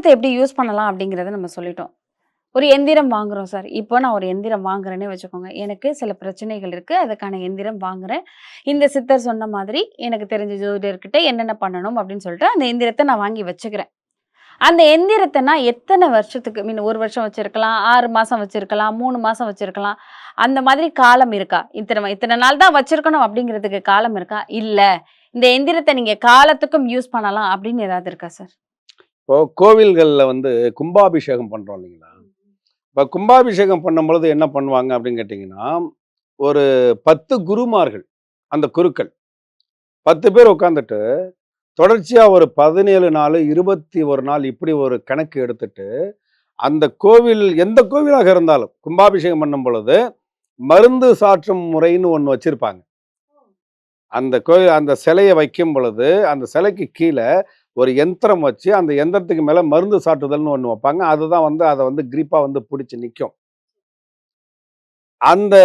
எந்திரத்தை எப்படி யூஸ் பண்ணலாம் அப்படிங்கிறத நம்ம சொல்லிட்டோம். ஒரு எந்திரம் வாங்குறோம் சார். இப்போ நான் ஒரு எந்திரம் வாங்குறேன்னே வச்சுக்கோங்க. எனக்கு சில பிரச்சனைகள் இருக்கு. அதுக்கான எந்திரம் வாங்குறேன். இந்த சித்தர் சொன்ன மாதிரி எனக்கு தெரிஞ்ச ஜோதிடர்கிட்ட என்னென்ன பண்ணணும் அப்படின்னு சொல்லிட்டு அந்த எந்திரத்த நான் வாங்கி வச்சுக்கிறேன். அந்த எந்திரத்த நான் எத்தன வருஷத்துக்கு 1 வருஷம் வச்சிருக்கலாம், 6 மாசம் வச்சிருக்கலாம், 3 மாசம் வச்சிருக்கலாம். அந்த மாதிரி காலம் இருக்கா? இத்தன நாள் தான் வச்சிருக்கணும் அப்படிங்கிறதுக்கு காலம் இருக்கா? இல்ல. இந்த எந்திரத்த நீங்க காலத்துக்கும் யூஸ் பண்ணலாம் அப்படின்னு ஏதாவது இருக்கா சார்? இப்போ கோவில்கள்ல வந்து கும்பாபிஷேகம் பண்றோம் இல்லைங்களா? இப்போ கும்பாபிஷேகம் பண்ணும்பொழுது என்ன பண்ணுவாங்க அப்படின்னு கேட்டிங்கன்னா, ஒரு 10 குருமார்கள், அந்த குருக்கள் 10 பேர் உட்காந்துட்டு, தொடர்ச்சியா ஒரு 17 நாளு, 21 நாள் இப்படி ஒரு கணக்கு எடுத்துட்டு, அந்த கோவில் எந்த கோவிலாக இருந்தாலும் கும்பாபிஷேகம் பண்ணும் பொழுது, மருந்து சாற்றும் முறைன்னு ஒண்ணு வச்சிருப்பாங்க. அந்த கோவில் அந்த சிலைய வைக்கும் பொழுது, அந்த சிலைக்கு கீழ ஒரு யந்திரம் வச்சு, அந்த யந்திரத்துக்கு மேல மருந்து சாட்டுதல்னு ஒண்ணு வைப்பாங்க. அதுதான் வந்து அத வந்து கிரிப்பா வந்து புடிச்சு நிக்கும். அந்த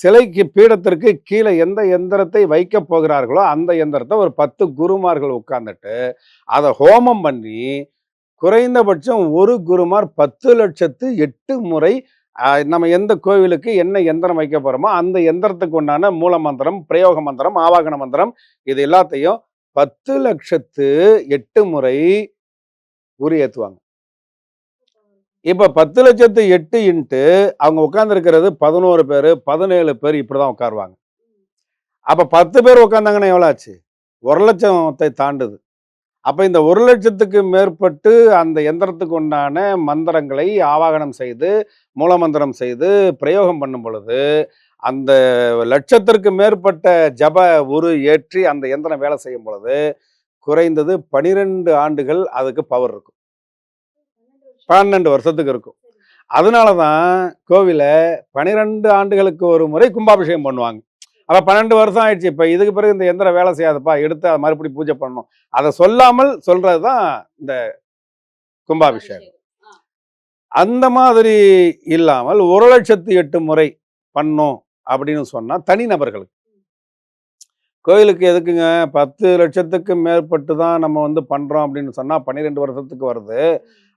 சிலைக்கு பீடத்திற்கு கீழ எந்த எந்திரத்தை வைக்கப் போகிறார்களோ, அந்த எந்திரத்த ஒரு 10 குருமார்கள் உட்கார்ந்துட்டு, அத ஹோமம் பண்ணி, குறைந்தபட்சம் ஒரு குருமார் 10,08 முறை நம்ம எந்த கோவிலுக்கு என்ன எந்திரம் வைக்க போறோமோ, அந்த எந்திரத்துக்கு உண்டான மூல மந்திரம், பிரயோக மந்திரம், ஆவாகன மந்திரம் இது எல்லாத்தையும் 10,08 முறை உரி ஏத்துவாங்க. இப்ப 10,08 இன்ட்டு அவங்க உட்கார்ந்திருக்கிறது 11 பேரு, 17 பேர் இப்படிதான் உட்காருவாங்க. அப்ப 10 பேர் உட்கார்ந்தாங்கன்னா எவ்வளவு ஆச்சு? 1,00,000 தாண்டுது. அப்ப இந்த 1,00,000க்கு மேற்பட்டு அந்த எந்திரத்துக்கு உண்டான மந்திரங்களை ஆவாகனம் செய்து, மூலமந்திரம் செய்து, பிரயோகம் பண்ணும் பொழுது, அந்த லட்சத்திற்கு மேற்பட்ட ஜப உரு ஏற்றி அந்த எந்திரம் வேலை செய்யும் பொழுது, குறைந்தது 12 ஆண்டுகள் அதுக்கு பவர் இருக்கும். 12 வருஷத்துக்கு இருக்கும். அதனால தான் கோவில 12 ஆண்டுகளுக்கு ஒரு முறை கும்பாபிஷேகம் பண்ணுவாங்க. அப்ப 12 வருஷம் ஆயிடுச்சு. இப்ப இதுக்கு பிறகு இந்த எந்திரம் வேலை செய்யாதுப்பா. எடுத்து அத மறுபடியும் பூஜை பண்ணணும். அத சொல்லாமல் சொல்றது தான் இந்த கும்பாபிஷேகம். அந்த மாதிரி இல்லாமல் 1,08 முறை பண்ணோம் அப்படின்னு சொன்னா தனிநபர்களுக்கு. கோயிலுக்கு எதுக்குங்க 10,00,000க்கு மேற்பட்டு தான் நம்ம வந்து பண்றோம் அப்படின்னு சொன்னா 12 வருஷத்துக்கு வருது.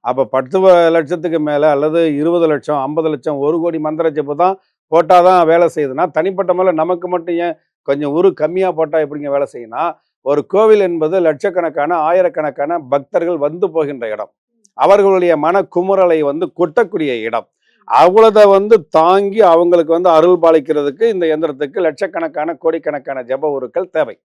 அப்ப 10,00,000க்கு மேல அல்லது 20,00,000, 50,00,000, 1,00,00,000 மந்திர ஜெபம் தான் போட்டாதான் வேலை செய்யுதுன்னா, தனிப்பட்ட முறையில நமக்கு மட்டும் ஏன் கொஞ்சம் உரு கம்மியா போட்டா எப்படிங்க வேலை செய்யும்னா, ஒரு கோவில் என்பது லட்சக்கணக்கான, ஆயிரக்கணக்கான பக்தர்கள் வந்து போகின்ற இடம். அவர்களுடைய மன குமுறலை வந்து கொட்டக்கூடிய இடம். அவ்வளத வந்து தாங்கி அவங்களுக்கு வந்து அருள் பாலிக்கிறதுக்கு இந்த எந்திரத்துக்கு லட்சக்கணக்கான, கோடிக்கணக்கான ஜெப உருக்கள் தேவை.